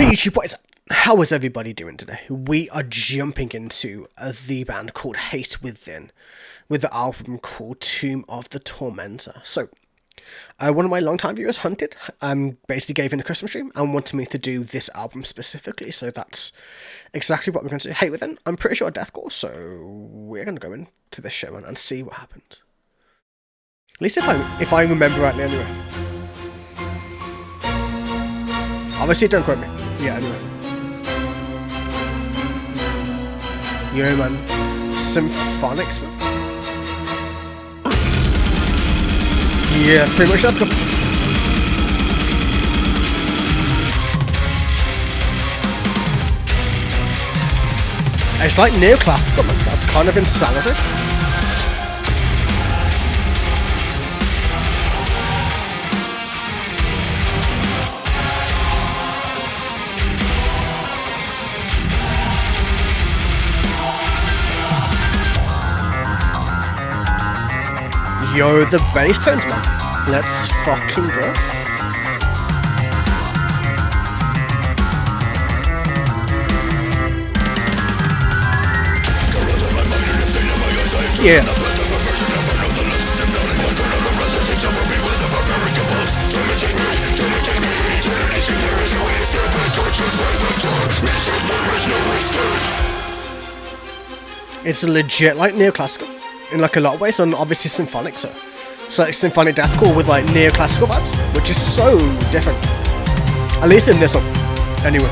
Hey YouTube, what is up? How is everybody doing today? We are jumping into the band called Hate Within with the album called Tomb of the Tormentor. So, one of my long-time viewers, Hunted, basically gave in a custom stream and wanted me to do this album specifically, so that's exactly what we're going to do. Hate Within, I'm pretty sure deathcore, so we're going to go into this show and see what happens. At least if I remember rightly anyway. Obviously, don't quote me. Yeah, anyway. Yo, man. Symphonics, man. Yeah, pretty much that's good. It's like neoclassical, man. That's kind of insanity. Yo, the bass tones, man. Let's fucking go. Yeah. It's legit like neoclassical in like a lot of ways, and obviously symphonic, so like symphonic deathcore with like neoclassical vibes, which is so different. At least in this one, anyway.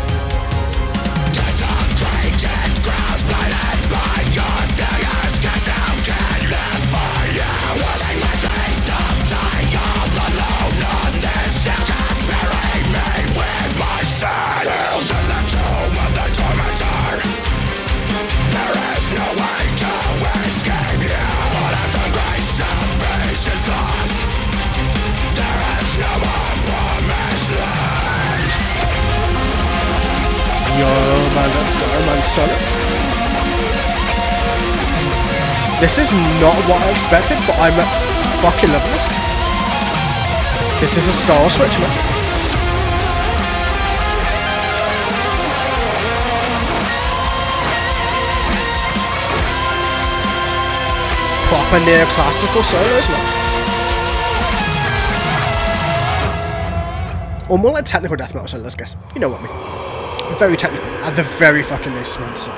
Yo, man, let's go, man, son. This is not what I expected, but I'm fucking loving this. This is a style switch, man. Proper neoclassical solos, man. Or more like technical death metal solos, I guess. You know what I mean. Very technical, at the very fucking least, man. So.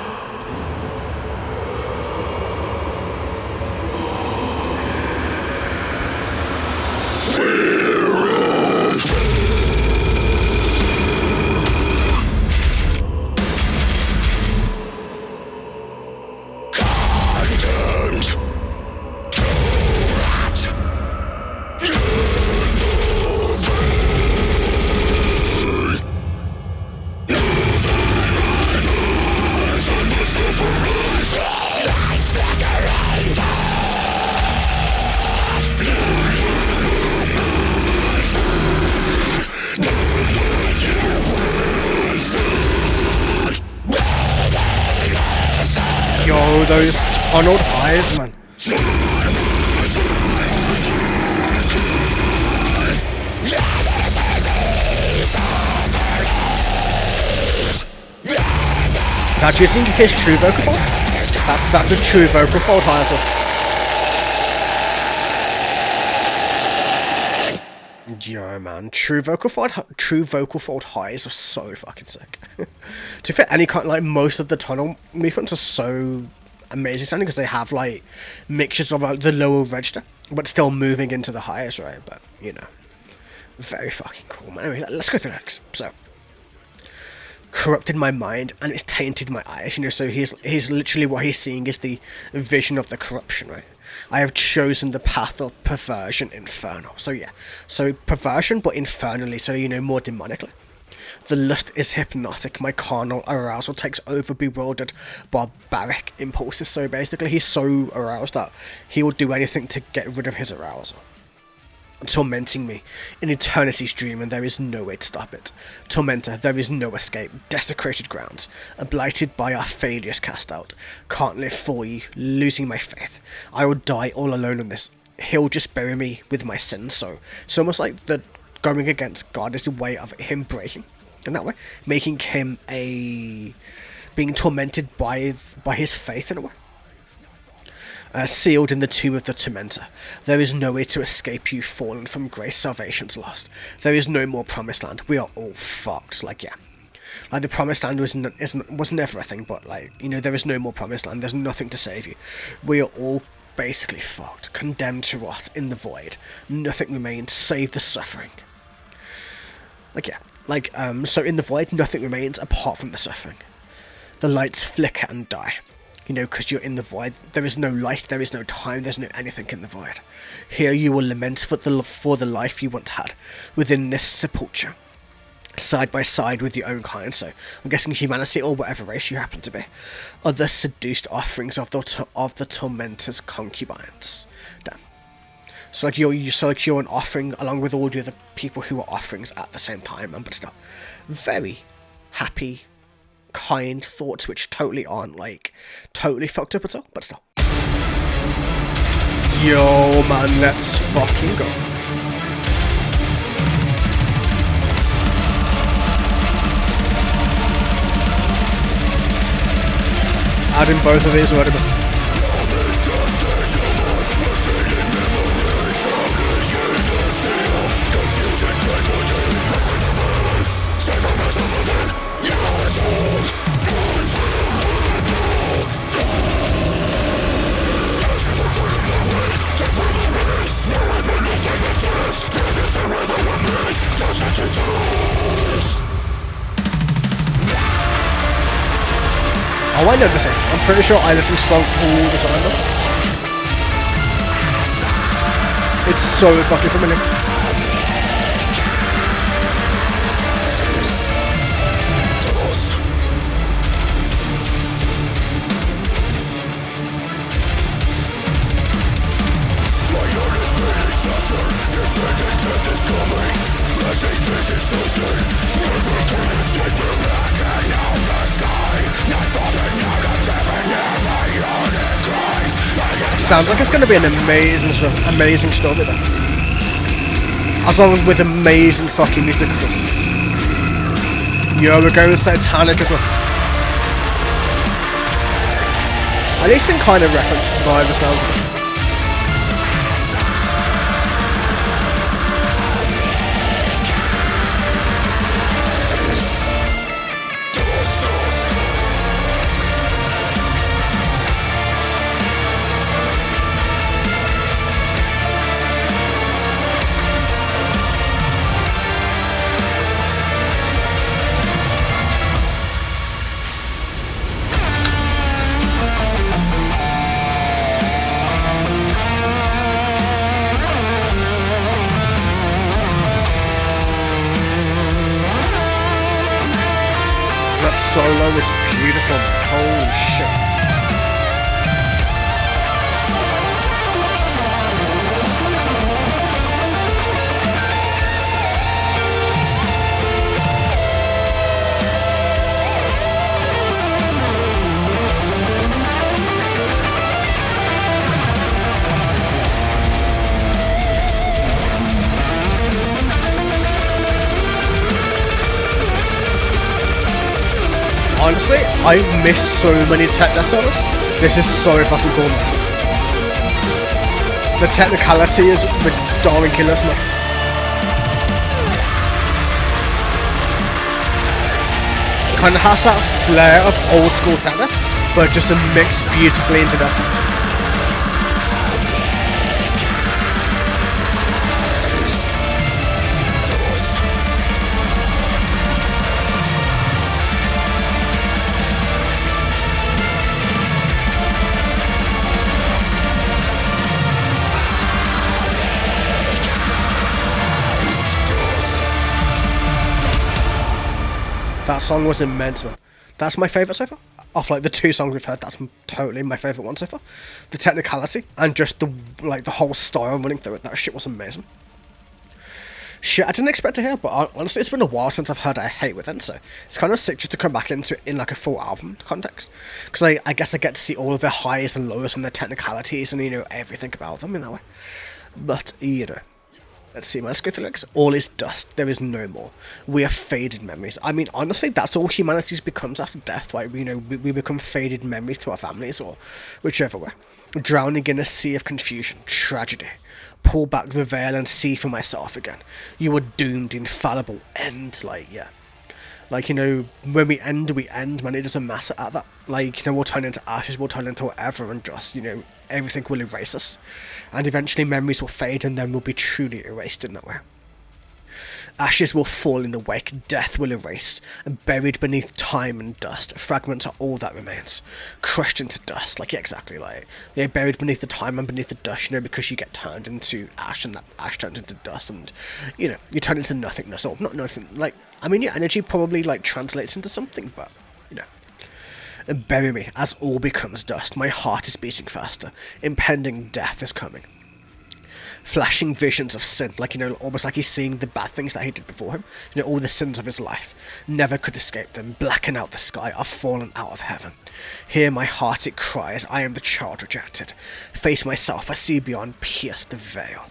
Yo, those tunneled highs, man. Now, do you think his true vocal fold? That's a true vocal fold high as well. Yo, man, true vocal fold highs are so fucking sick. To fit any kind, like most of the tunnel movements are so amazing sounding because they have like mixtures of like the lower register, but still moving into the highest, right? But you know, very fucking cool, man. Anyway, let's go through next. So, corrupted my mind and it's tainted my eyes. You know, so he's literally what he's seeing is the vision of the corruption, right? I have chosen the path of perversion infernal. So yeah, so perversion but infernally, so you know, more demonically. The lust is hypnotic, my carnal arousal takes over bewildered, barbaric impulses. So basically he's so aroused that he will do anything to get rid of his arousal. Tormenting me in eternity's dream, and there is no way to stop it. Tormentor, there is no escape. Desecrated grounds, blighted by our failures cast out. Can't live for you, losing my faith. I will die all alone on this. He'll just bury me with my sins. So it's almost like the going against God is the way of him breaking. in that way, making him being tormented by his faith in a way. Sealed in the tomb of the Tormentor. There is no way to escape you, fallen from grace, salvation's lost. There is no more promised land. We are all fucked. Like, yeah. Like, the promised land was never a thing, but, like, you know, there is no more promised land. There's nothing to save you. We are all basically fucked. Condemned to rot in the void. Nothing remains save the suffering. Like, yeah. Like, so in the void, nothing remains apart from the suffering. The lights flicker and die. You know, because you're in the void. There is no light, there is no time, there's no anything in the void. Here you will lament for the life you once had within this sepulchre, side by side with your own kind. So I'm guessing humanity or whatever race you happen to be are the seduced offerings of the tormentor's concubines. Damn. So like you're an offering along with all the other people who are offerings at the same time, but still very happy, kind thoughts which totally aren't like totally fucked up at all, but still. Yo man, let's fucking go. Adding both of these already. Oh, I know this song. I'm pretty sure I listen to the song all the time though. It's so fucking familiar. Sounds like it's going to be an amazing story there. As long as with amazing fucking music, of course. Yo, we're going satanic as well. At least in kind of reference by the sounds of it. Solo is beautiful, holy shit. Honestly, I miss so many tech death solos. This is so fucking cool, man. The technicality is ridiculous, man. Kind of has that flair of old school tech death, but just mixed beautifully into death. That song was immense, man. That's my favourite so far. Off like the two songs we've heard, that's totally my favourite one so far. The technicality and just the whole style running through it. That shit was amazing. Shit, I didn't expect to hear, but honestly, it's been a while since I've heard I Hate Within, so it's kind of sick just to come back into it in like a full album context. Because I guess I get to see all of their highs and lows and their technicalities and, you know, everything about them in that way. But, you know, Let's see, let's go through lyrics. All is dust, there is no more. We are faded memories. I mean, honestly, that's all humanity becomes after death. Like, we become faded memories to our families, or whichever way. Drowning in a sea of confusion, tragedy. Pull back the veil and see for myself again. You are doomed, infallible, end. Like, yeah. Like, when we end, man, it doesn't matter at that. Like, we'll turn into ashes, we'll turn into whatever, and just, everything will erase us. And eventually memories will fade, and then we'll be truly erased in that way. Ashes will fall in the wake, death will erase, and buried beneath time and dust, fragments are all that remains. Crushed into dust, like, yeah, exactly, like, they're buried beneath the time and beneath the dust, because you get turned into ash, and that ash turns into dust, and, you turn into nothingness, or not nothing, like, I mean, your energy probably, like, translates into something, but, And bury me, as all becomes dust, my heart is beating faster, impending death is coming. Flashing visions of sin, like, almost like he's seeing the bad things that he did before him, all the sins of his life, never could escape them, blacken out the sky, are fallen out of heaven. Hear my heart, it cries, I am the child rejected, face myself, I see beyond, pierce the veil.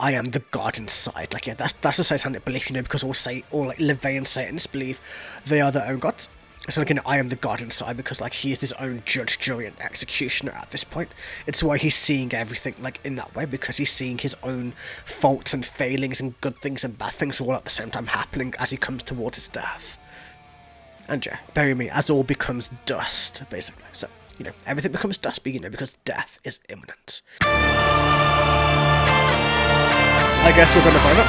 I am the God inside, like, yeah, that's a satanic belief, because all Levian Satanists believe they are their own gods. It's like, I am the God inside, because, like, he is his own judge, jury, and executioner at this point. It's why he's seeing everything, like, in that way, because he's seeing his own faults and failings and good things and bad things all at the same time happening as he comes towards his death. And yeah, bury me as all becomes dust, basically. So, everything becomes dust, but, because death is imminent. I guess we're gonna find out.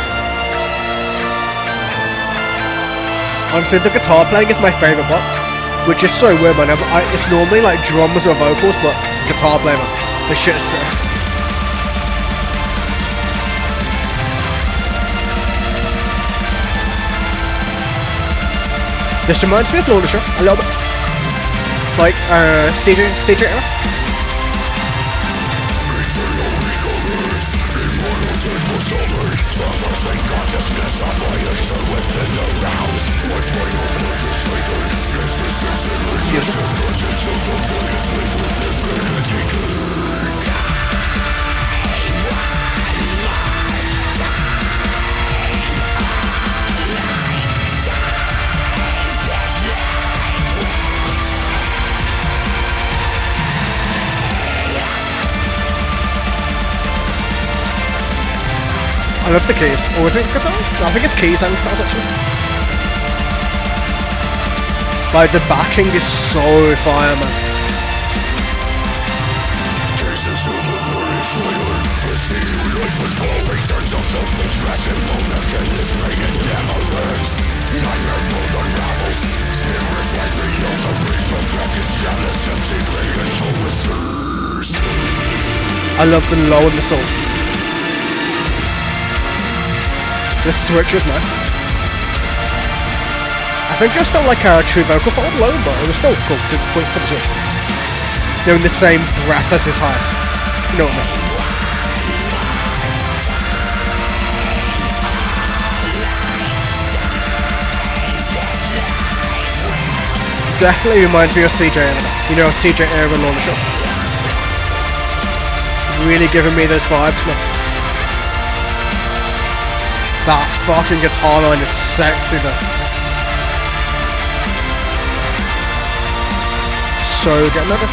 Honestly, the guitar playing is my favourite part, which is so weird, man. It's normally like drums or vocals, but guitar playing, man. The shit is sick. This reminds me of Vanquisher a little bit. Like, CJ era. Excuse me. I love the keys. Or is it guitar? No, I think it's keys and guitars actually. Like, the backing is so fire, man. I love the low and the souls. The switch was nice. I think it was still like a true vocal fold low, but it was still cool for the switch. In the same breath as his highs. You know what I mean? Definitely reminds me of CJ era. CJ era launcher. Really giving me those vibes, man. That fucking guitar line is sexy, though. So get another.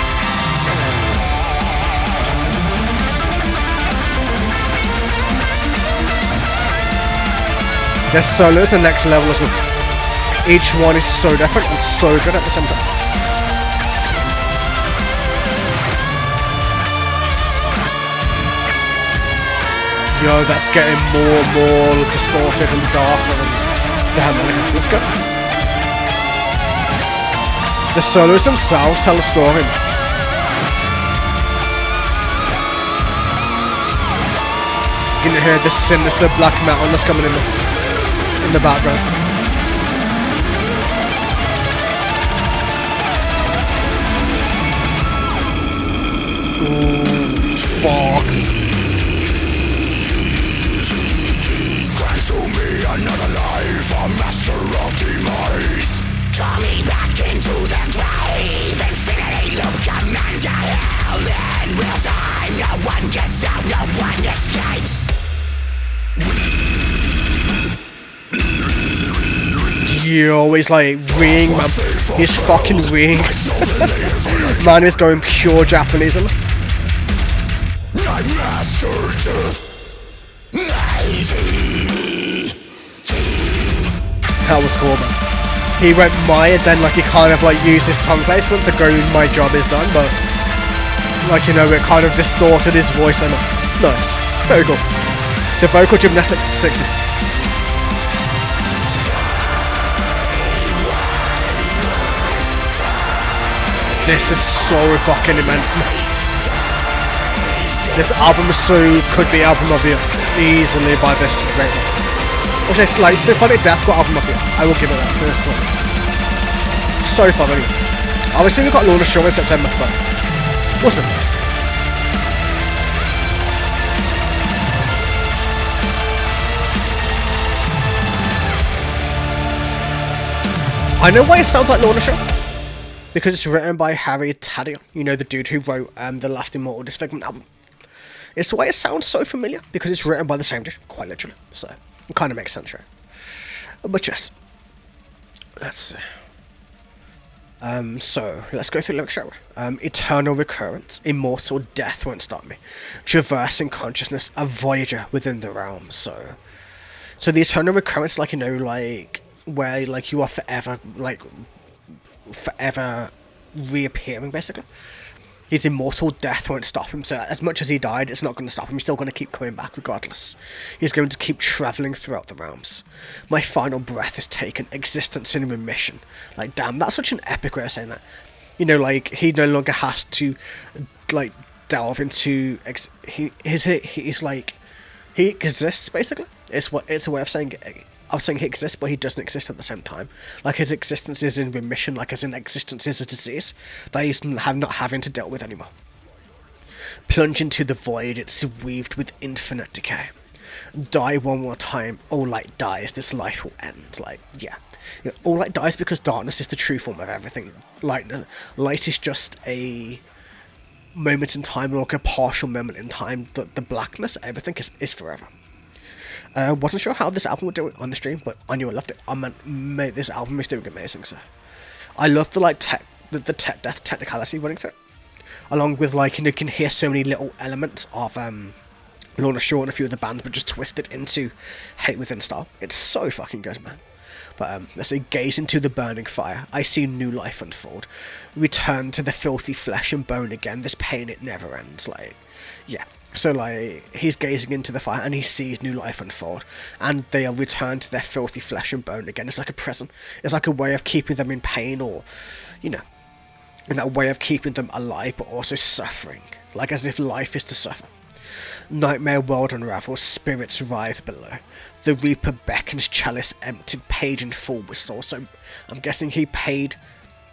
Their solo is the next level as well. Each one is so different and so good at the same time. Yo, that's getting more and more distorted and darker and damn, let's go. The solos themselves tell a story. You can hear the sinister black metal that's coming in the background. Ooh, fuck. Grant to me another life, a master of demise. Coming back into the grave, infinity loop commands a hell in real time. No one gets out, no one escapes. Yo, he's like reeing, man. He's fucking reeing. Man is going pure Japanese on us. That was cool, man. He went my, and then like he kind of like used his tongue placement to go, my job is done, but like, you know, it kind of distorted his voice and nice. Very cool. The vocal gymnastics is sick. This is so fucking immense. This album could be album of the year easily by this rate. Which is like Symphonic Death got album of the year. I will give it that. So fun. Obviously we've got Lorna Show in September, but listen. I know why it sounds like Lorna Show. Because it's written by Harry Taddeo, you know, the dude who wrote the Last Immortal Disfigurement album. It's the way it sounds so familiar, because it's written by the same dude, quite literally. So, it kind of makes sense, right? But yes. Let's see. So, let's go through the lyrics, shall we? Eternal recurrence, immortal death won't stop me. Traversing consciousness, a voyager within the realm. So the eternal recurrence, like, you know, like, where, like, you are forever, like, forever reappearing, basically. His immortal death won't stop him, so as much as he died, it's not going to stop him. He's still going to keep coming back regardless. He's going to keep travelling throughout the realms. My final breath is taken, existence in remission. Like, damn, that's such an epic way of saying that. You know, like, he no longer has to, like, delve into... He's like... He exists, basically. It's a way of saying... I was saying he exists, but he doesn't exist at the same time. Like, his existence is in remission, like his existence is a disease that he's not having to deal with anymore. Plunge into the void, it's weaved with infinite decay. Die one more time, all light dies, this life will end. Like, yeah. All light dies because darkness is the true form of everything. Light is just a moment in time, like a partial moment in time. The blackness, everything is forever. Wasn't sure how this album would do it on the stream, but I knew I loved it. I meant, mate, this album is doing amazing. So, I love the like the tech death technicality running through it, along with like, you know, you can hear so many little elements of Lorna Shore and a few of the bands, but just twisted into Hate Within style. It's so fucking good, man. But let's say, gaze into the burning fire. I see new life unfold. Return to the filthy flesh and bone again. This pain, it never ends. Like, yeah. So, like, he's gazing into the fire and he sees new life unfold. And they are returned to their filthy flesh and bone again. It's like a prison. It's like a way of keeping them in pain, or, you know, in that way of keeping them alive but also suffering. Like as if life is to suffer. Nightmare world unravels, spirits writhe below. The Reaper beckons, chalice emptied, paid in full with souls. So, I'm guessing he paid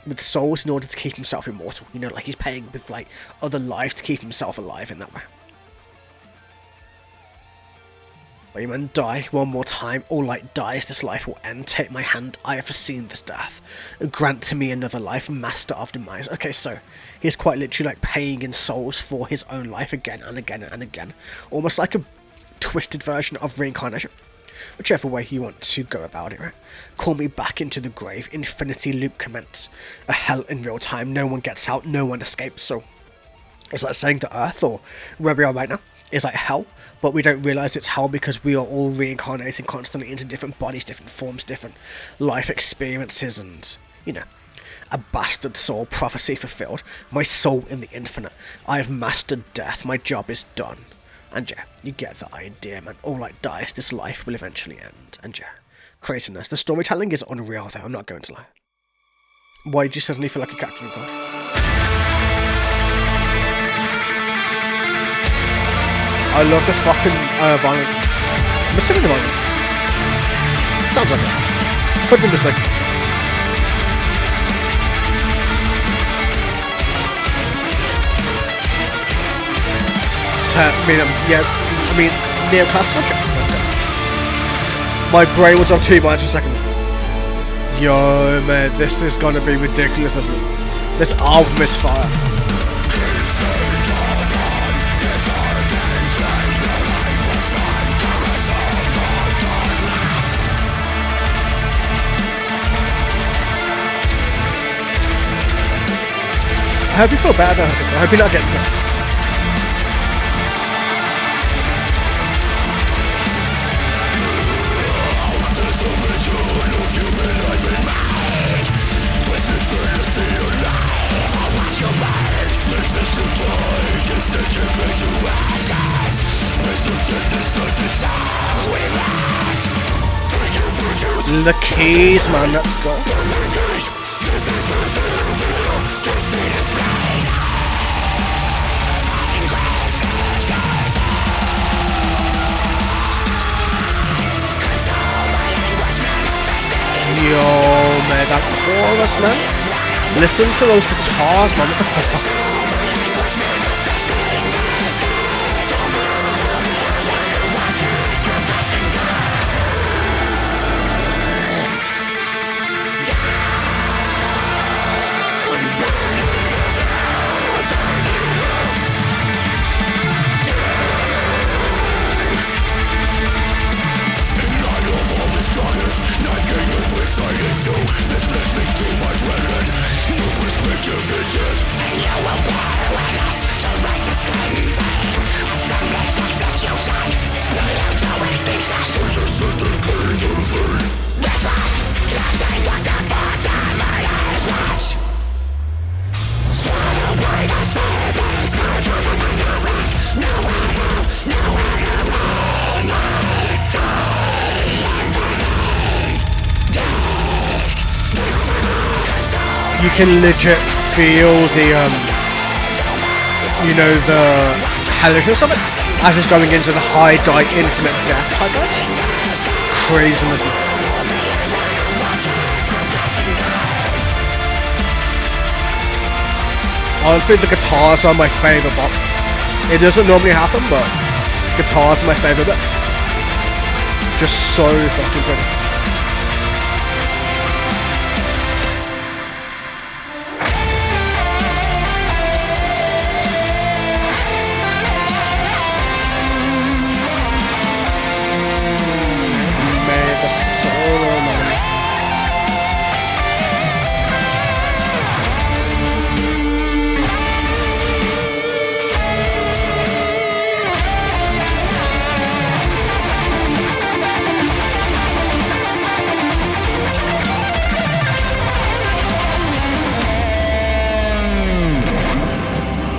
with souls in order to keep himself immortal. You know, like he's paying with, like, other lives to keep himself alive in that way. Man, die one more time, all light dies, this life will end, take my hand, I have foreseen this death, grant to me another life, master of demise. Okay, so he's quite literally like paying in souls for his own life again and again and again, almost like a twisted version of reincarnation, whichever way you want to go about it, right? Call me back into the grave, infinity loop commence, a hell in real time, no one gets out, no one escapes. So it's like saying the earth, or where we are right now, is like hell, but we don't realise it's hell because we are all reincarnating constantly into different bodies, different forms, different life experiences, and, you know, a bastard soul, prophecy fulfilled, my soul in the infinite, I have mastered death, my job is done. And yeah, you get the idea, man. All light dies, this life will eventually end. And yeah, craziness. The storytelling is unreal though, I'm not going to lie. Why did you suddenly feel like a captain of God? I love the fucking violence. I'm assuming the violence. Sounds like it. Could be mistaken. So, I mean, neoclassical. That's good. My brain was on 2 minds for a second. Yo, man, this is gonna be ridiculous, isn't it? This album is fire. I hope you feel better though. I hope you're not getting sick. The keys, man, let's go. Yo, man, that chorus, man. Listen to those guitars, man. What the fuck? You can legit feel the, you know, the hellishness of it as it's going into the high die infinite death type of it. Craziness. Honestly, the guitars are my favourite bit. It doesn't normally happen, but guitars are my favourite bit. Just so fucking pretty.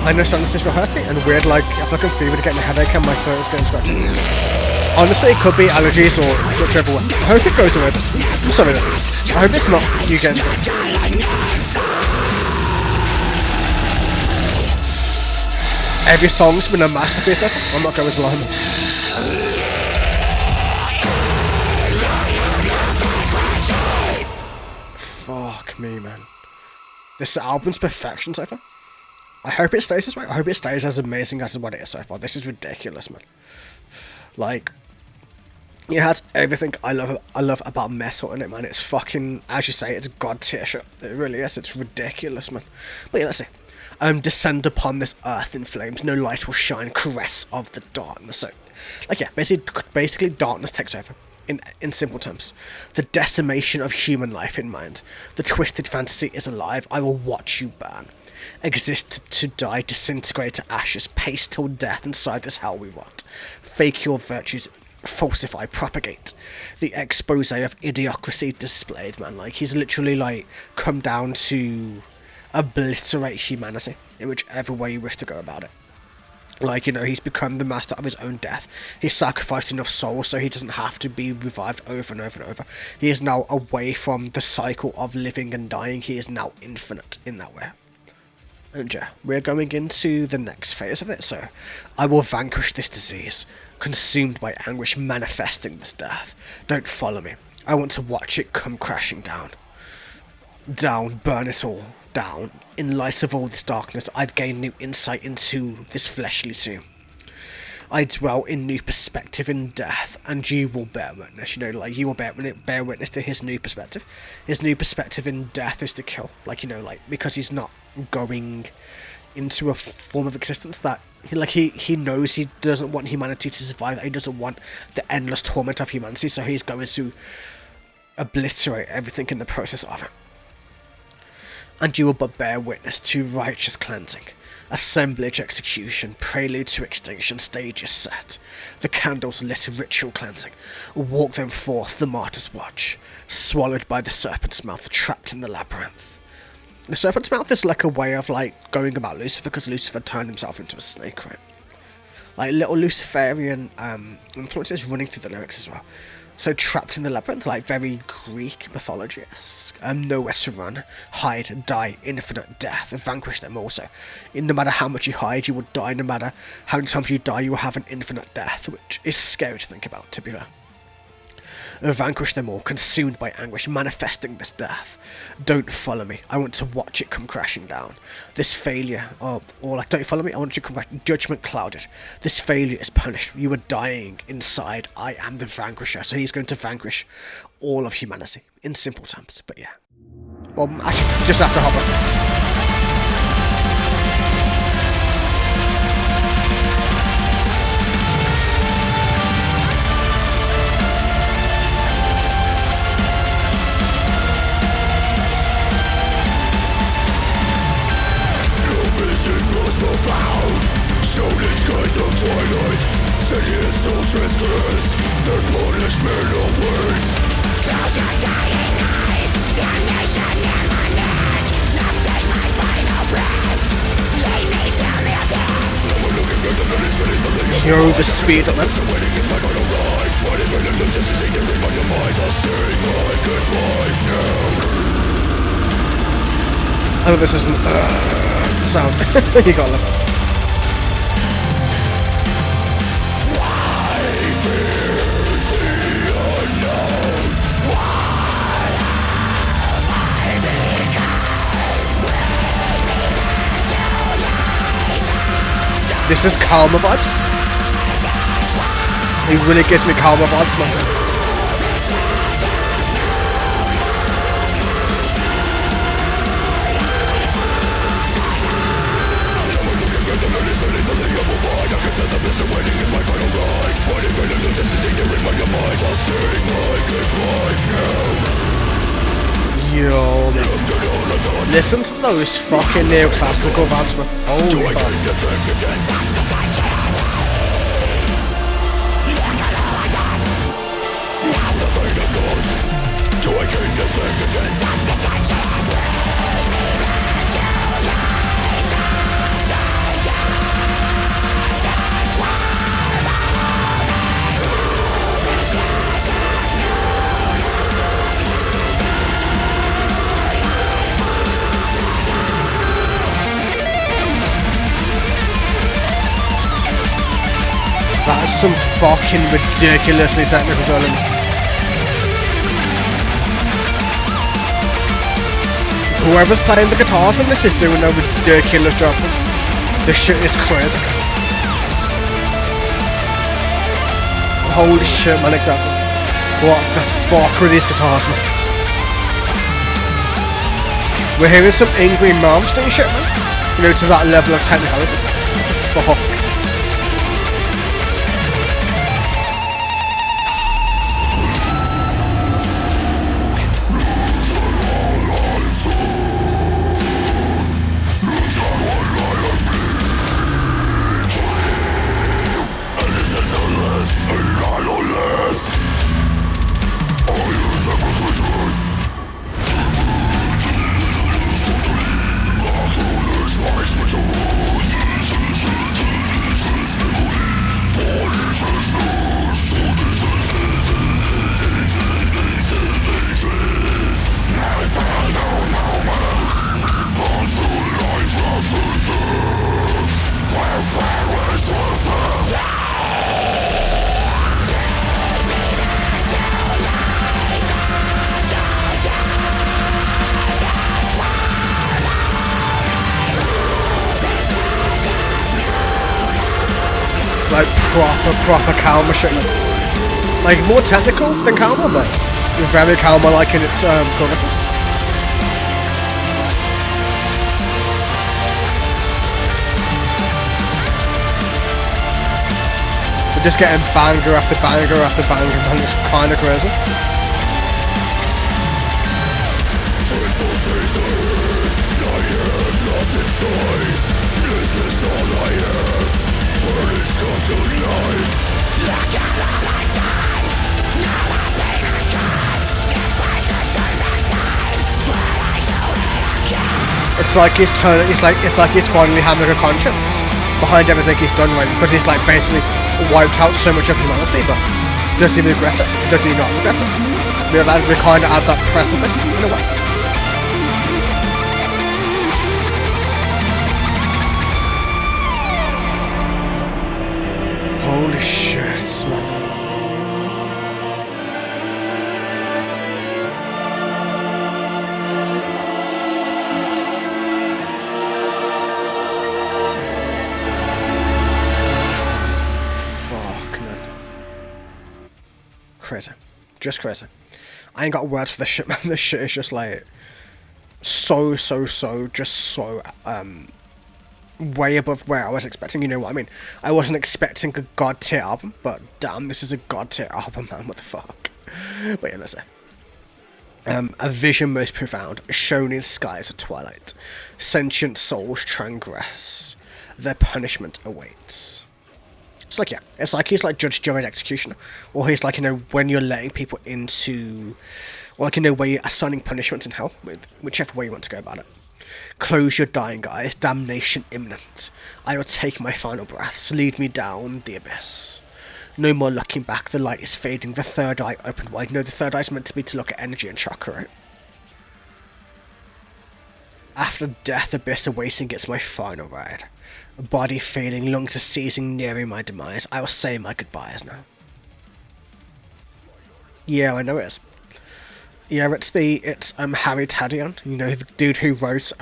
I understand this is for hurting and weird, like I fucking fever to get a headache and my throat is getting scratched. Honestly, it could be allergies or whichever one. I hope it goes away. I'm sorry though. I hope it's not you getting sick. Every song's been a masterpiece. I'm not going to lie. Fuck me, man. This album's perfection so far. I hope it stays this way. I hope it stays as amazing as what it is so far. This is ridiculous, man. Like, it has everything I love about metal in it, man. It's fucking, as you say, it's god tier shit. It really is. It's ridiculous, man. But yeah, let's see. Descend upon this earth in flames. No light will shine. Caress of the darkness. So, like, yeah, basically darkness takes over. In simple terms, the decimation of human life in mind. The twisted fantasy is alive. I will watch you burn. Exist to die, disintegrate to ashes, pace till death inside this hell we want. Fake your virtues, falsify, propagate. The expose of idiocracy displayed, man. Like, he's literally, like, come down to obliterate humanity in whichever way you wish to go about it. Like, you know, he's become the master of his own death. He's sacrificed enough souls so he doesn't have to be revived over and over and over. He is now away from the cycle of living and dying. He is now infinite in that way. And yeah, we're going into the next phase of it, so I will vanquish this disease, consumed by anguish, manifesting this death. Don't follow me. I want to watch it come crashing down. Down, burn it all. Down. In light of all this darkness, I've gained new insight into this fleshly tomb. I dwell in new perspective in death, and you will bear witness. You know, like, you will bear witness to his new perspective. His new perspective in death is to kill. Like, you know, like, because he's not going into a form of existence that, he knows he doesn't want humanity to survive, that he doesn't want the endless torment of humanity, so he's going to obliterate everything in the process of it. and you will but bear witness to righteous cleansing. Assemblage, execution, prelude to extinction, stage is set. The candles lit, ritual cleansing. Walk them forth, the martyr's watch. Swallowed by the serpent's mouth, trapped in the labyrinth. The serpent's mouth is like a way of like going about Lucifer, because Lucifer turned himself into a snake, right? Like little Luciferian influences running through the lyrics as well. So trapped in the labyrinth, like very Greek mythology-esque. Nowhere to run, hide, die, infinite death, vanquish them also. No matter how much you hide, you will die. No matter how many times you die, you will have an infinite death, which is scary to think about, to be fair. Vanquish them all, consumed by anguish, manifesting this death. Don't follow me, I want to watch it come crashing down. This failure, or like, don't follow me, I want you to come crash. Judgment clouded. This failure is punished. You are dying inside. I am the vanquisher. So he's going to vanquish all of humanity, in simple terms, but yeah. Well, actually, just after Hopper. Profound, shown in skies of twilight. Set his soul transgressed, their punishment awaits. Close your dying eyes, damnation in my neck. Now take my final breath, lay me down the abyss. Yo, the speed of that. Waiting is my final ride. What if an illusion is ignorant on your minds? I'll say my goodbye now. Oh, this isn't sound. You gotta love it. Why fear the unknown? What have I become? This is Karma vibes. It really gives me Karma vibes, man. Yo, man. Listen to those fucking neoclassical vibes, man. Holy fuck. That is some fucking ridiculously technical solo. Whoever's playing the guitars on this is doing a ridiculous job. This shit is crazy. Holy shit, man, exactly. What the fuck are these guitars, man? We're hearing some Ingrid Malmsteen shit, man. You know, to that level of technicality. What the fuck? Like proper Kalma shit. Like more technical than Kalma, but very Kalma like in its choruses. We're just getting banger after banger after banger, and it's kinda crazy. inside. This is all I have. Burdens come to life. Look at all I've done. Now I'm pain and cause. If I could turn back time, would I do it again? It's like he's he's finally having a conscience behind everything he's done, right? Because he's like basically wiped out so much of humanity, but does he regress it? Does he not regress it? We're kind of at that precipice in a way. Holy shit, man. Crazy. Just crazy. I ain't got words for this shit, man. This shit is just like so way above where I was expecting, you know what I mean? I wasn't expecting a god tier album, but damn, this is a god tier album, man. What the fuck? But yeah, let's say. A vision most profound, shown in skies of twilight. Sentient souls transgress. Their punishment awaits. It's like, yeah, it's like he's like Judge Joe and Executioner, or he's like, you know, when you're letting people into, or like, you know, where you're assigning punishments in hell, whichever way you want to go about it. Close your dying eyes, damnation imminent. I will take my final breaths, lead me down the abyss. No more looking back, the light is fading, the third eye opened wide. No, the third eye is meant to be to look at energy and chakra, right? After death, abyss awaiting, it's my final ride. Body failing, lungs are seizing, nearing my demise. I will say my goodbyes now. Yeah, I know it is. Yeah, it's Harry Tadian, you know, the dude who wrote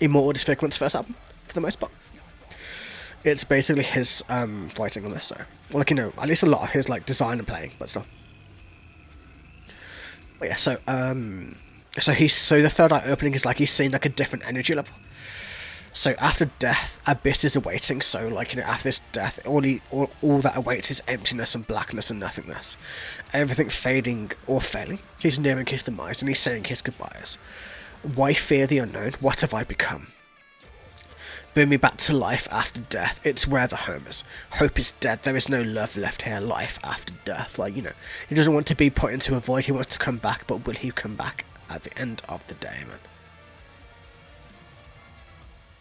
Immortal Disfigurement's first album, for the most part. It's basically his writing on this, so, well, like, you know, at least a lot of his like design and playing, but still. But yeah, so the third eye opening is like he's seeing like a different energy level. So after death, abyss is awaiting. So like, you know, after this death, all that awaits is emptiness and blackness and nothingness. Everything fading or failing. He's nearing his demise and he's saying his goodbyes. Why fear the unknown? What have I become? Bring me back to life after death. It's where the home is. Hope is dead. There is no love left here. Life after death. Like, you know, he doesn't want to be put into a void. He wants to come back, but will he come back at the end of the day, man?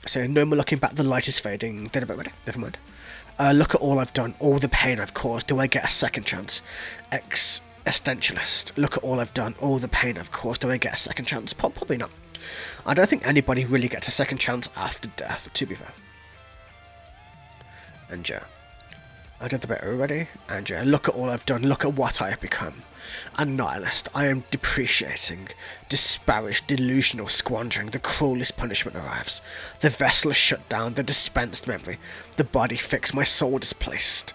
So, no more looking back, the light is fading. Never mind. Look at all I've done, all the pain I've caused. Do I get a second chance? Existentialist. Look at all I've done, all the pain I've caused. Do I get a second chance? Probably not. I don't think anybody really gets a second chance after death, to be fair. And yeah, I did the bit already. And yeah, look at all I've done, look at what I have become. A nihilist, I am depreciating, disparaged, delusional, squandering. The cruelest punishment arrives. The vessel is shut down, the dispensed memory, the body fixed, my soul displaced.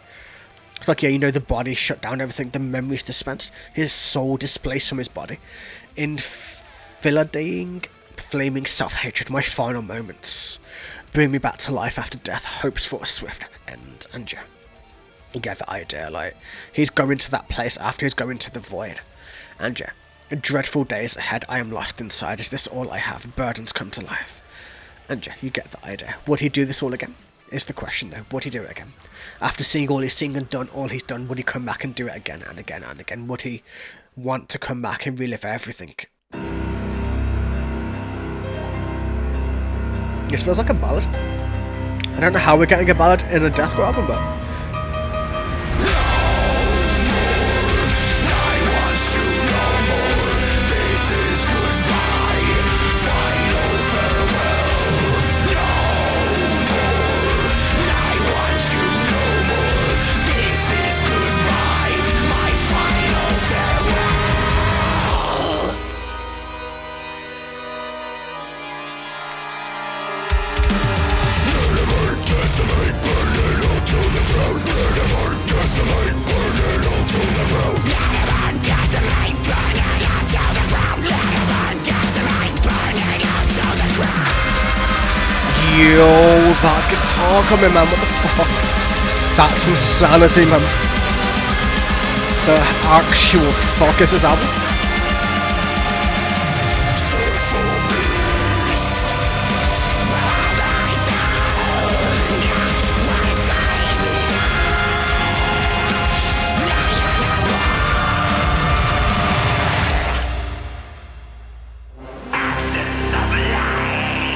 It's like, yeah, you know, the body shut down, everything, the memory's dispensed, his soul displaced from his body. Enfilading, flaming self-hatred, my final moments. Bring me back to life after death, hopes for a swift end. And yeah, you get the idea, like, he's going to that place after he's going to the void. And yeah, dreadful days ahead, I am lost inside, is this all I have? Burdens come to life. And yeah, you get the idea. Would he do this all again? Is the question though, would he do it again? After seeing all he's seen and done, all he's done, would he come back and do it again and again and again? Would he want to come back and relive everything? This feels like a ballad. I don't know how we're getting a ballad in a deathcore album, but yo, that guitar coming, man, what the fuck? That's insanity, man. The actual fuck is this album?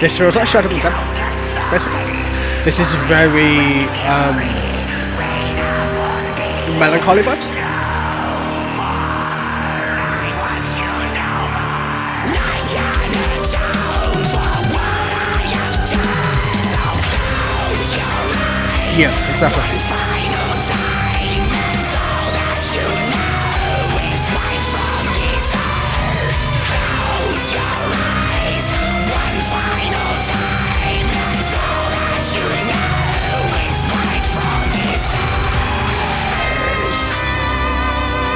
This feels like Shadow of the Temple, basically. This is very melancholy vibes. Yeah, exactly.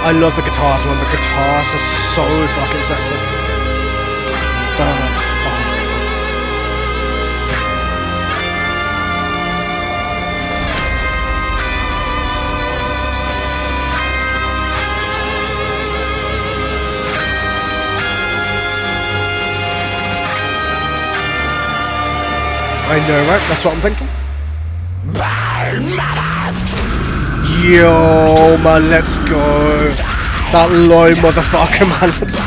I love the guitars, man. The guitars are so fucking sexy. The fuck. I know, right? That's what I'm thinking. Yo, man, let's go. That low motherfucker, man, let's go.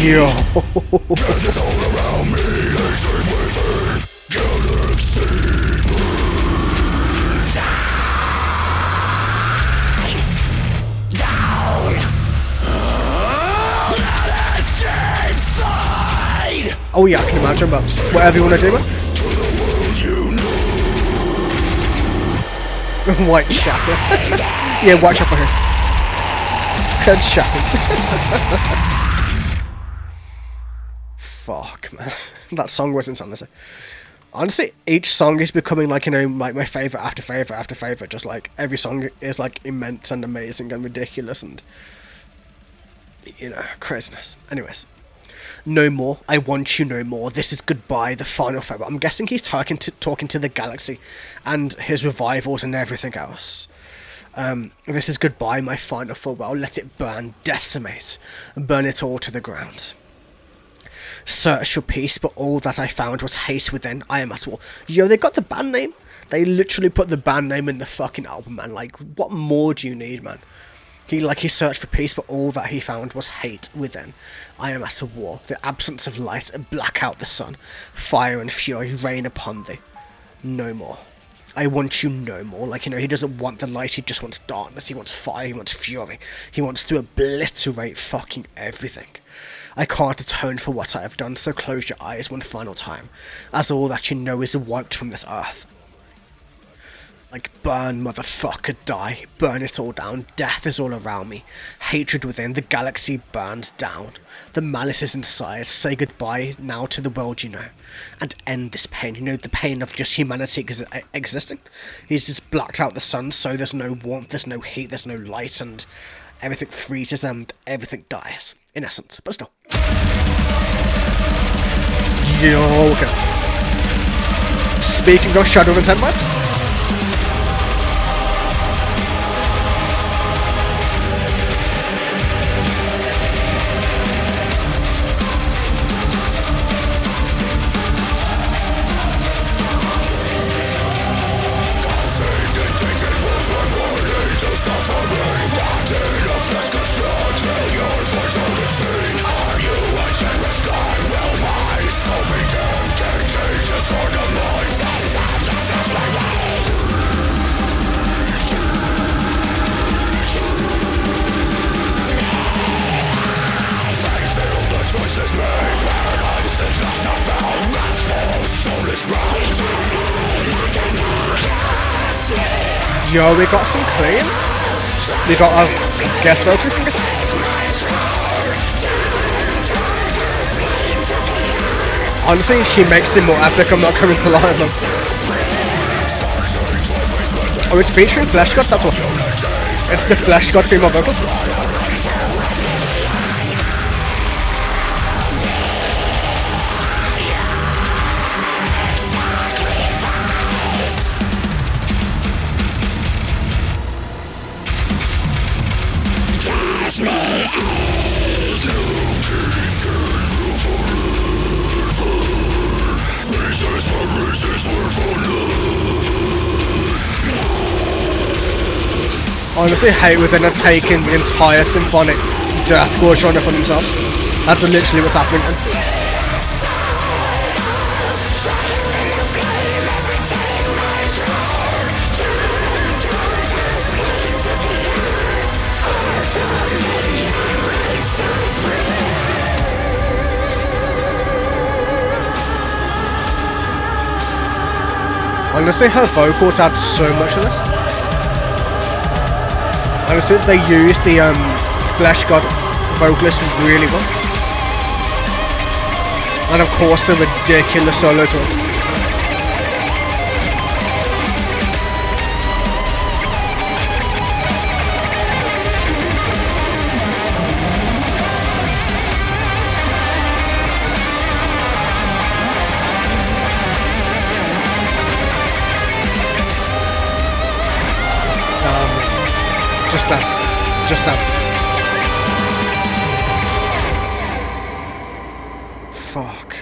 Yo. Oh yeah, I can imagine, but whatever you want to do, man. White Chapel. Yeah, White Chapel here. Good Chapel. Fuck, man. That song was insane. Honestly, each song is becoming like, you know, like my favourite after favourite after favourite. Just like every song is like immense and amazing and ridiculous and, you know, craziness. Anyways. No More, I Want You No More, This Is Goodbye, the final farewell. I'm guessing he's talking to the galaxy and his revivals and everything else. This is goodbye, my final farewell, let it burn, decimate, burn it all to the ground. Search for peace, but all that I found was hate within, I am at war. Yo, they got the band name? They literally put the band name in the fucking album, man. Like, what more do you need, man? He searched for peace, but all that he found was hate within. I am at a war. The absence of light, black out the sun. Fire and fury rain upon thee. No more. I want you no more. Like, you know, he doesn't want the light, he just wants darkness. He wants fire, he wants fury. He wants to obliterate fucking everything. I can't atone for what I have done, so close your eyes one final time, as all that you know is wiped from this earth. Like, burn, motherfucker, die. Burn it all down. Death is all around me. Hatred within. The galaxy burns down. The malice is inside. Say goodbye now to the world you know. And end this pain. You know, the pain of just humanity existing. He's just blacked out the sun, so there's no warmth, there's no heat, there's no light, and everything freezes and everything dies. In essence. But still. Yo, okay. Speaking of Shadow of the Ten vibes. Yo, we got some cleans. We got our guest vocals. Honestly, she makes it more epic, I'm not coming to lie. Oh, it's featuring Flesh God, that's what. It's the Flesh God female vocals. Honestly, hate within are taking the entire symphonic deathcore genre for themselves. That's literally what's happening. Honestly, her vocals add so much to this. Honestly, they used the Flesh God vocalist really well. And of course, the ridiculous solo to it. Just that. Fuck.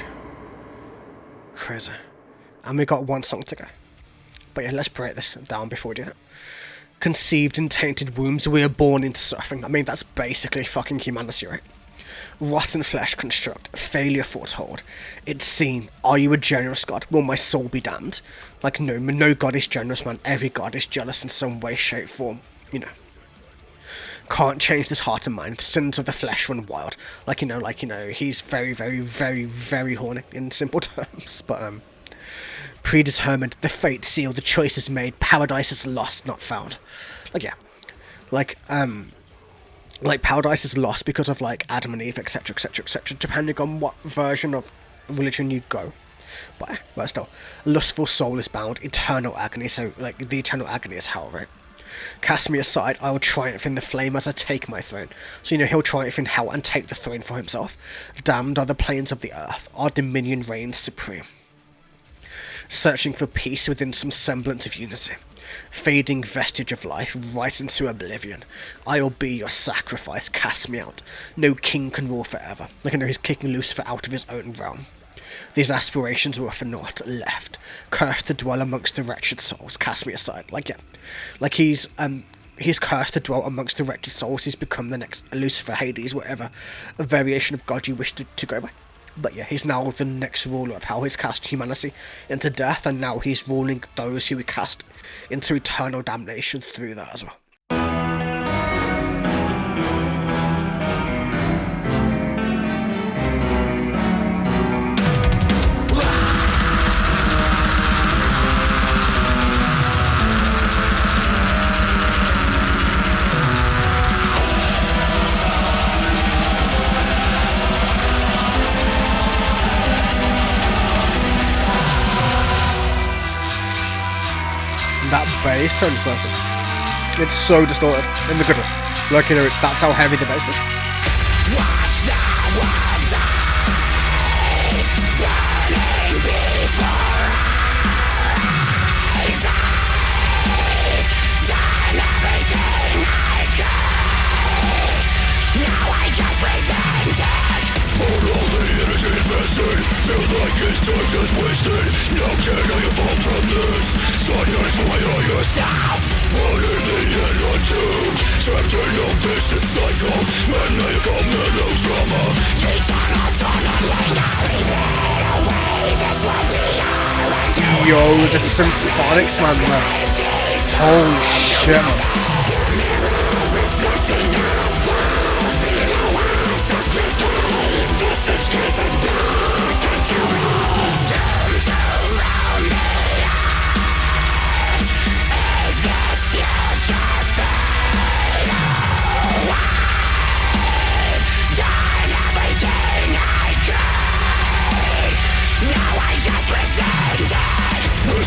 Crazy. And we got one song to go. But yeah, let's break this down before we do that. Conceived in tainted wombs, we are born into suffering. I mean, that's basically fucking humanity, right? Rotten flesh construct, failure foretold. It's seen, are you a generous god? Will my soul be damned? Like, no god is generous, man. Every god is jealous in some way, shape, form. You know. Can't change this heart and mind. The sins of the flesh run wild. Like, he's very, very, very, very horny in simple terms. But, predetermined, the fate sealed, the choice is made, paradise is lost, not found. Like, yeah. Like paradise is lost because of, like, Adam and Eve, etc., etc., etc., depending on what version of religion you go. But still, lustful soul is bound, eternal agony, so, like, the eternal agony is hell, right? Cast me aside, I will triumph in the flame as I take my throne. So, he'll triumph in hell and take the throne for himself. Damned are the plains of the earth, our dominion reigns supreme. Searching for peace within some semblance of unity. Fading vestige of life, right into oblivion. I'll be your sacrifice, cast me out. No king can rule forever. Like, he's kicking Lucifer out of his own realm. These aspirations were for naught, left. Cursed to dwell amongst the wretched souls, cast me aside. Like, yeah. Like, he's cursed to dwell amongst the wretched souls. He's become the next Lucifer, Hades, whatever a variation of God you wish to go by. But yeah, he's now the next ruler of hell. He's cast humanity into death, and now he's ruling those who he cast into eternal damnation through that as well. That bass turns distorted. It's so distorted in the good way. Like, that's how heavy the bass is. Watch the world die, burning before our eyes. Done everything I could. Now I just resent it. For all the energy invested, feel like it's time just wasted. Now can I evolve from this? Silence for my higher self. But in the end I'm doomed, trapped in a vicious cycle. Maniacal melodrama. Eternal tunneling, sleeping away. This will be our end. Yo, the symphonics, man. Holy shit, man.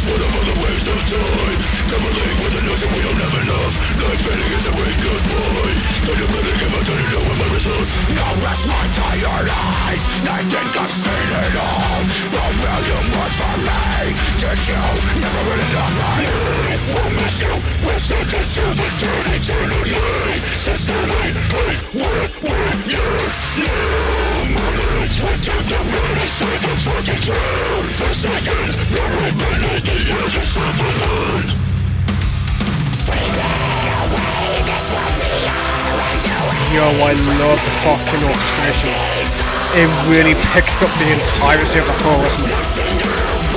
Whatever the waves of time, gambling with the notion we don't have enough. Life fading is a wake goodbye. Don't you really give a damn to know what my results? Now rest my tired eyes. I think I've seen it all. But will you mourn for me? Did you never really love me? We'll miss you. We'll sentence to the dirt eternally. Sincerely, hate with you. We did the really say the fucking truth. The second, buried beneath the edges of the land. Sleeping away, this will be our undoing. Yo, I love the fucking orchestration. It really picks up the entirety of the chorus, man.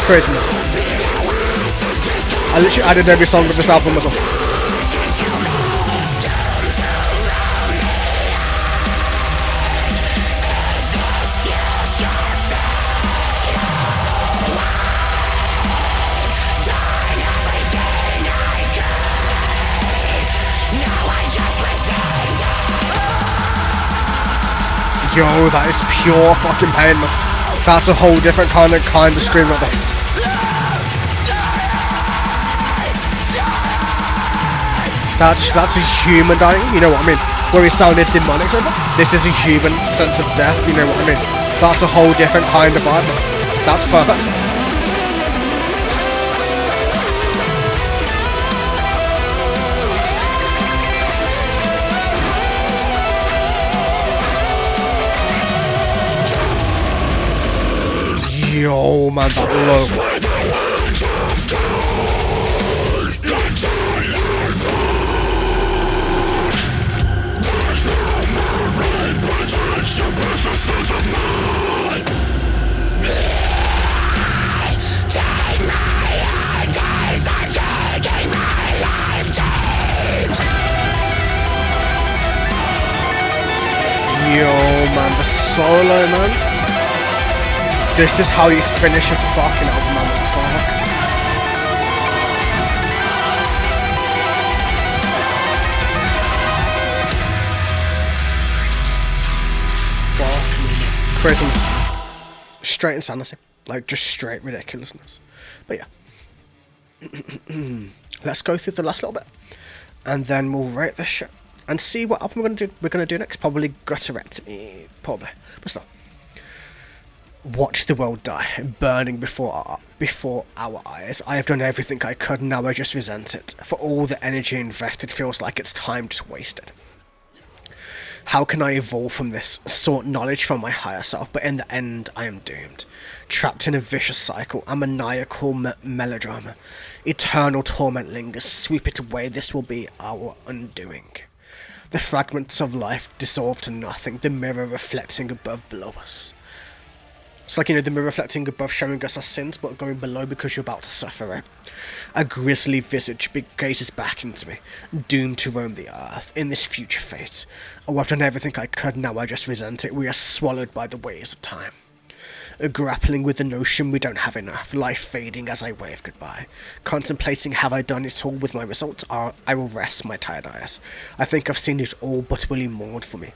Craziness. I literally added every song of this album as well. Yo, that is pure fucking pain, man. That's a whole different kind of scream right there. That's a human dying, you know what I mean? Where he sounded demonic, so this is a human sense of death, you know what I mean? That's a whole different kind of vibe, man. That's perfect. Yo, man, that low. Yo, man, the solo, man. This is how you finish a fucking album, man. Fuck. Fuck me, man. Craziness. Straight insanity. Like, just straight ridiculousness. But yeah. Let's go through the last little bit. And then we'll rate this shit. And see what album we're gonna do next. Probably Gutterectomy. Probably. But still. Watch the world die, burning before our eyes. I have done everything I could, now I just resent it. For all the energy invested, feels like it's time just wasted. How can I evolve from this? Sought knowledge from my higher self, but in the end I am doomed. Trapped in a vicious cycle, a maniacal melodrama. Eternal torment lingers, sweep it away, this will be our undoing. The fragments of life dissolve to nothing, the mirror reflecting above below us. It's like, you know, the mirror reflecting above showing us our sins, but going below because you're about to suffer it. A grisly visage gazes back into me, doomed to roam the earth, in this future fate. Oh, I've done everything I could, now I just resent it, we are swallowed by the waves of time. Grappling with the notion we don't have enough, life fading as I wave goodbye. Contemplating have I done it all with my results, I will rest my tired eyes. I think I've seen it all, but will you mourn for me?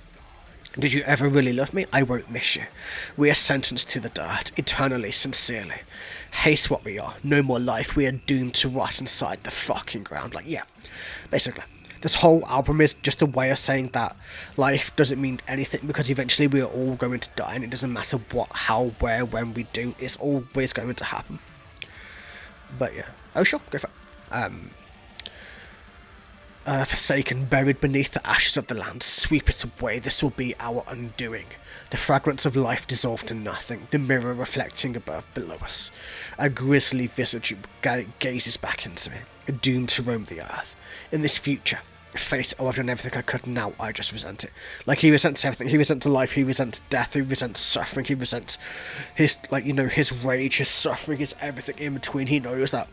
Did you ever really love me? I won't miss you. We are sentenced to the dirt, eternally, sincerely. Haste what we are, no more life, we are doomed to rot inside the fucking ground. Like, yeah, basically. This whole album is just a way of saying that life doesn't mean anything, because eventually we are all going to die, and it doesn't matter what, how, where, when we do, it's always going to happen. But yeah. Oh sure, go for it. Forsaken, buried beneath the ashes of the land, sweep it away, this will be our undoing. The fragments of life dissolve to nothing, the mirror reflecting above below us. A grisly visage gazes back into me, doomed to roam the earth. In this future, fate, oh, I've done everything I could, now I just resent it. Like, he resents everything, he resents life, he resents death, he resents suffering, he resents his, like, you know, his rage, his suffering, his everything in between. He knows that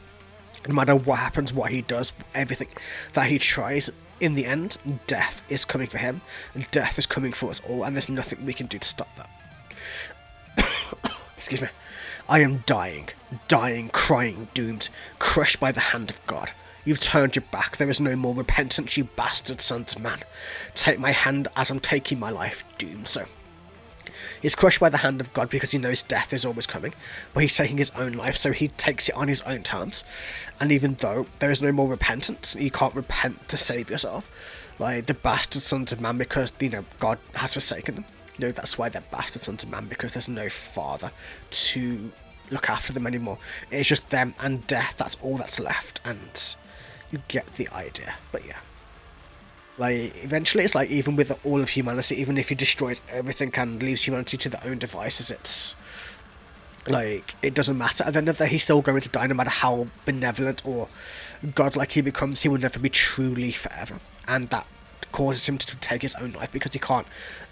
no matter what happens, what he does, everything that he tries, in the end, death is coming for him, and death is coming for us all, and there's nothing we can do to stop that. Excuse me. I am dying, crying, doomed, crushed by the hand of God. You've turned your back, there is no more repentance, you bastard sons of man. Take my hand as I'm taking my life, doomed. So he's crushed by the hand of God because he knows death is always coming, but he's taking his own life, so he takes it on his own terms. And even though there is no more repentance, you can't repent to save yourself, like the bastard sons of man, because, you know, God has forsaken them. You know, that's why they're bastard sons of man, because there's no father to look after them anymore. It's just them and death, that's all that's left, and you get the idea. But yeah. Like, eventually, it's like, even with all of humanity, even if he destroys everything and leaves humanity to their own devices, it's like, it doesn't matter. At the end of the day, he's still going to die, no matter how benevolent or godlike he becomes. He will never be truly forever, and that causes him to take his own life because he can't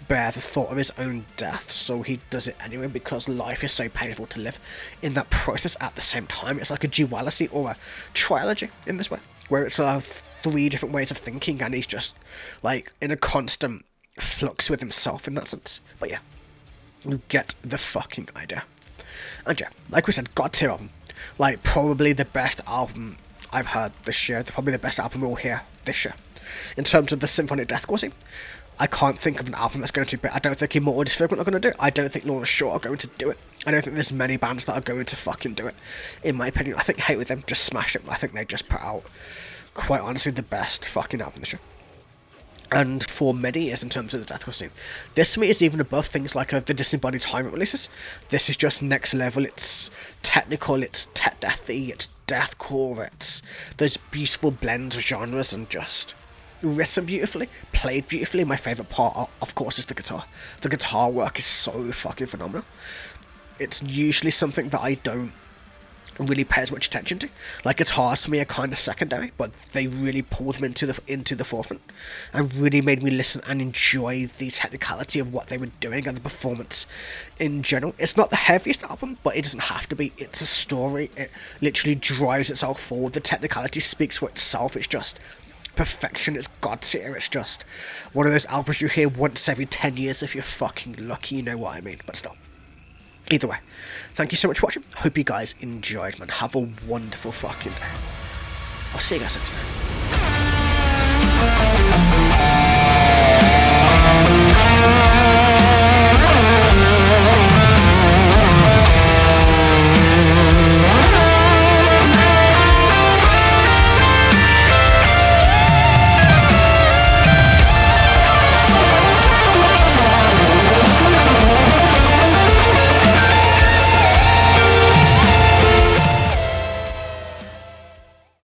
bear the thought of his own death, so he does it anyway, because life is so painful to live in that process at the same time. It's like a duality or a trilogy in this way, where it's three different ways of thinking, and he's just like in a constant flux with himself in that sense. But yeah, you get the fucking idea. And yeah, like we said, God tier album, like probably the best album I've heard this year, probably the best album we'll hear this year in terms of the symphonic deathcore scene. I can't think of an album that's going to be. I don't think Immortal Disfigurement are going to do it. I don't think Lorna Shore are going to do it. I don't think there's many bands that are going to fucking do it, in my opinion. I think Hate With Them just smashed it. I think they just put out, quite honestly, the best fucking album this year. And for many years, in terms of the deathcore scene, this to me is even above things like the Disembodied Tyrant releases. This is just next level. It's technical, it's tech deathy, it's deathcore, it's those beautiful blends of genres, and just written beautifully, played beautifully. My favourite part, of course, is the guitar. The guitar work is so fucking phenomenal. It's usually something that I don't really pay as much attention to. Like, guitars to me are kind of secondary, but they really pulled them into the forefront and really made me listen and enjoy the technicality of what they were doing and the performance in general. It's not the heaviest album, but it doesn't have to be. It's a story. It literally drives itself forward. The technicality speaks for itself. It's just perfection. It's God tier. It's just one of those albums you hear once every 10 years if you're fucking lucky, you know what I mean. But still, either way, thank you so much for watching. Hope you guys enjoyed, man. Have a wonderful fucking day. I'll see you guys next time.